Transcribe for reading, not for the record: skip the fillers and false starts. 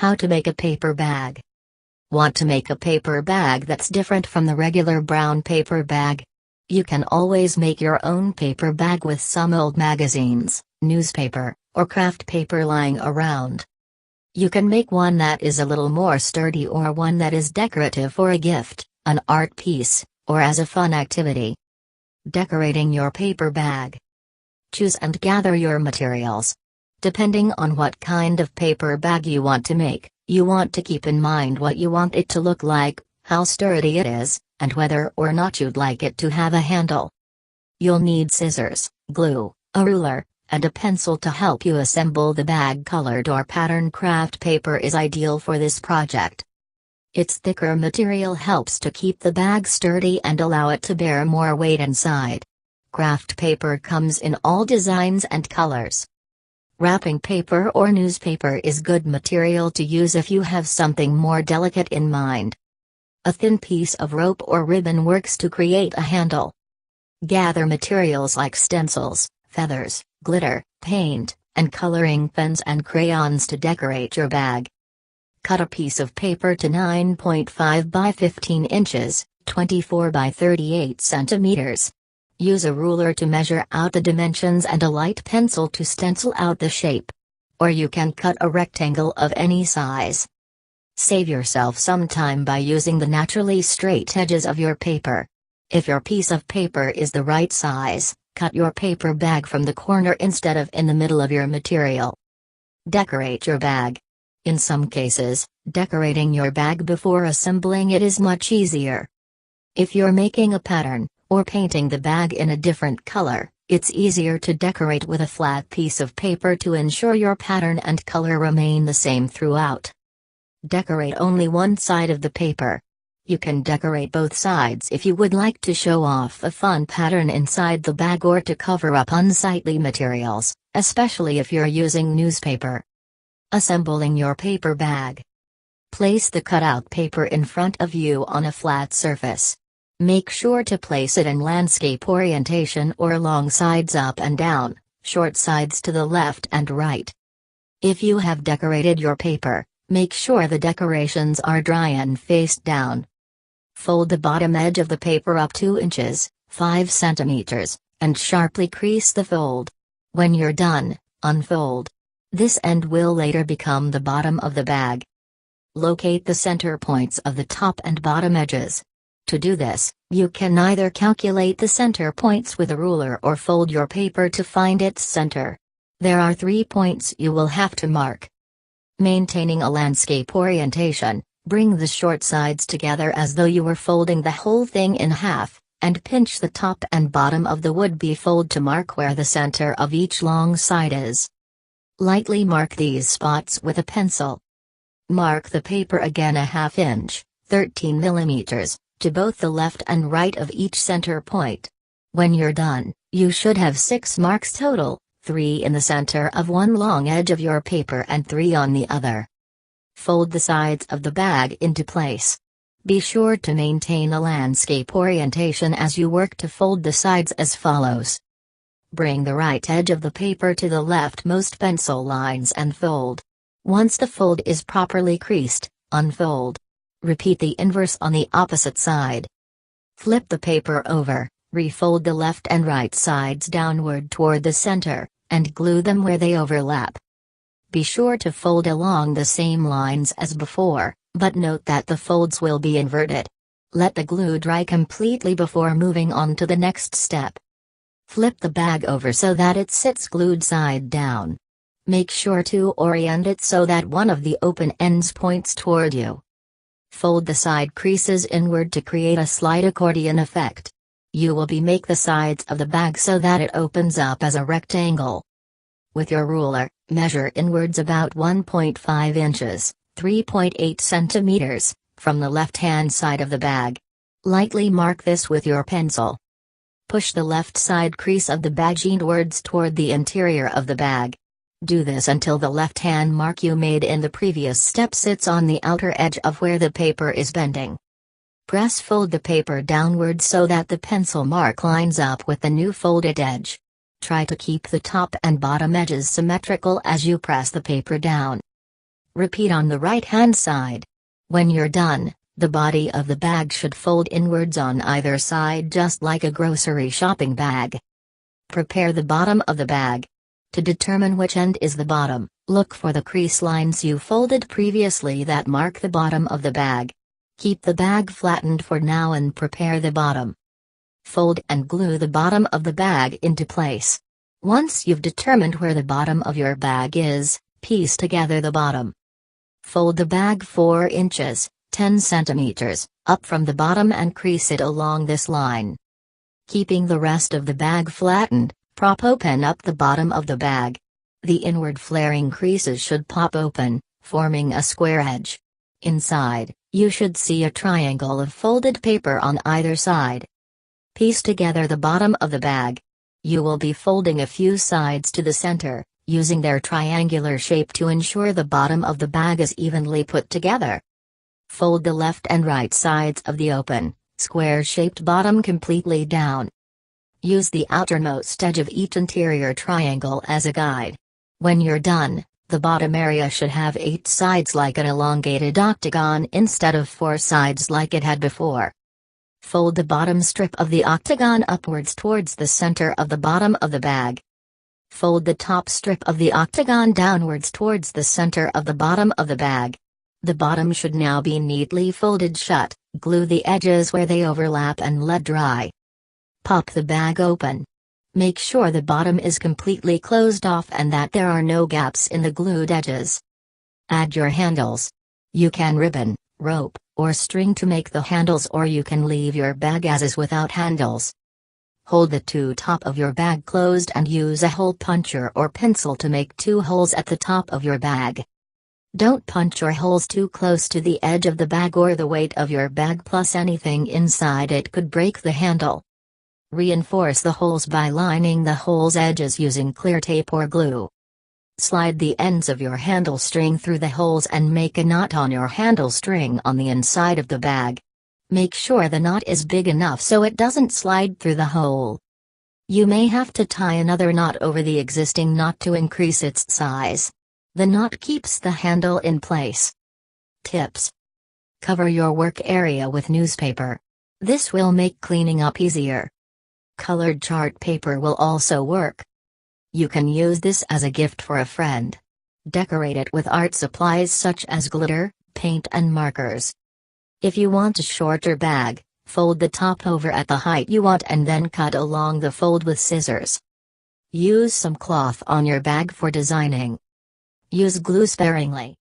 How to make a paper bag. Want to make a paper bag that's different from the regular brown paper bag? You can always make your own paper bag with some old magazines, newspaper, or craft paper lying around. You can make one that is a little more sturdy or one that is decorative for a gift, an art piece, or as a fun activity. Decorating your paper bag. Choose and gather your materials. Depending on what kind of paper bag you want to make, you want to keep in mind what you want it to look like, how sturdy it is, and whether or not you'd like it to have a handle. You'll need scissors, glue, a ruler, and a pencil to help you assemble the bag. Colored or pattern craft paper is ideal for this project. Its thicker material helps to keep the bag sturdy and allow it to bear more weight inside. Craft paper comes in all designs and colors. Wrapping paper or newspaper is good material to use if you have something more delicate in mind. A thin piece of rope or ribbon works to create a handle. Gather materials like stencils, feathers, glitter, paint, and coloring pens and crayons to decorate your bag. Cut a piece of paper to 9.5 by 15 inches, 24 by 38 centimeters. Use a ruler to measure out the dimensions and a light pencil to stencil out the shape. Or you can cut a rectangle of any size. Save yourself some time by using the naturally straight edges of your paper. If your piece of paper is the right size, cut your paper bag from the corner instead of in the middle of your material. Decorate your bag. In some cases, decorating your bag before assembling it is much easier. If you're making a pattern, or painting the bag in a different color, it's easier to decorate with a flat piece of paper to ensure your pattern and color remain the same throughout. Decorate only one side of the paper. You can decorate both sides if you would like to show off a fun pattern inside the bag or to cover up unsightly materials, especially if you're using newspaper. Assembling your paper bag. Place the cutout paper in front of you on a flat surface. Make sure to place it in landscape orientation or long sides up and down, short sides to the left and right. If you have decorated your paper, make sure the decorations are dry and face down. Fold the bottom edge of the paper up 2 inches, 5 centimeters, and sharply crease the fold. When you're done, unfold. This end will later become the bottom of the bag. Locate the center points of the top and bottom edges. To do this, you can either calculate the center points with a ruler or fold your paper to find its center. There are 3 points you will have to mark. Maintaining a landscape orientation, bring the short sides together as though you were folding the whole thing in half, and pinch the top and bottom of the would-be fold to mark where the center of each long side is. Lightly mark these spots with a pencil. Mark the paper again a ½ inch, 13 millimeters, to both the left and right of each center point. When you're done, you should have 6 marks total, 3 in the center of one long edge of your paper and 3 on the other. Fold the sides of the bag into place. Be sure to maintain a landscape orientation as you work to fold the sides as follows. Bring the right edge of the paper to the leftmost pencil lines and fold. Once the fold is properly creased, unfold. Repeat the inverse on the opposite side. Flip the paper over, refold the left and right sides downward toward the center, and glue them where they overlap. Be sure to fold along the same lines as before, but note that the folds will be inverted. Let the glue dry completely before moving on to the next step. Flip the bag over so that it sits glued side down. Make sure to orient it so that one of the open ends points toward you. Fold the side creases inward to create a slight accordion effect. You will make the sides of the bag so that it opens up as a rectangle. With your ruler, measure inwards about 1.5 inches, 3.8 centimeters, from the left-hand side of the bag. Lightly mark this with your pencil. Push the left side crease of the bag inwards toward the interior of the bag. Do this until the left-hand mark you made in the previous step sits on the outer edge of where the paper is bending. Fold the paper downward so that the pencil mark lines up with the new folded edge. Try to keep the top and bottom edges symmetrical as you press the paper down. Repeat on the right-hand side. When you're done, the body of the bag should fold inwards on either side just like a grocery shopping bag. Prepare the bottom of the bag. To determine which end is the bottom, look for the crease lines you folded previously that mark the bottom of the bag. Keep the bag flattened for now and prepare the bottom. Fold and glue the bottom of the bag into place. Once you've determined where the bottom of your bag is, piece together the bottom. Fold the bag 4 inches, 10 centimeters, up from the bottom and crease it along this line. Keeping the rest of the bag flattened, prop open up the bottom of the bag. The inward flaring creases should pop open, forming a square edge. Inside, you should see a triangle of folded paper on either side. Piece together the bottom of the bag. You will be folding a few sides to the center, using their triangular shape to ensure the bottom of the bag is evenly put together. Fold the left and right sides of the open, square-shaped bottom completely down. Use the outermost edge of each interior triangle as a guide. When you're done, the bottom area should have 8 sides like an elongated octagon instead of 4 sides like it had before. Fold the bottom strip of the octagon upwards towards the center of the bottom of the bag. Fold the top strip of the octagon downwards towards the center of the bottom of the bag. The bottom should now be neatly folded shut. Glue the edges where they overlap and let dry. Pop the bag open. Make sure the bottom is completely closed off and that there are no gaps in the glued edges. Add your handles. You can ribbon, rope, or string to make the handles, or you can leave your bag as is without handles. Hold the top of your bag closed and use a hole puncher or pencil to make 2 holes at the top of your bag. Don't punch your holes too close to the edge of the bag, or the weight of your bag plus anything inside it could break the handle. Reinforce the holes by lining the holes' edges using clear tape or glue. Slide the ends of your handle string through the holes and make a knot on your handle string on the inside of the bag. Make sure the knot is big enough so it doesn't slide through the hole. You may have to tie another knot over the existing knot to increase its size. The knot keeps the handle in place. Tips. Cover your work area with newspaper. This will make cleaning up easier. Colored chart paper will also work. You can use this as a gift for a friend. Decorate it with art supplies such as glitter, paint and markers. If you want a shorter bag, fold the top over at the height you want and then cut along the fold with scissors. Use some cloth on your bag for designing. Use glue sparingly.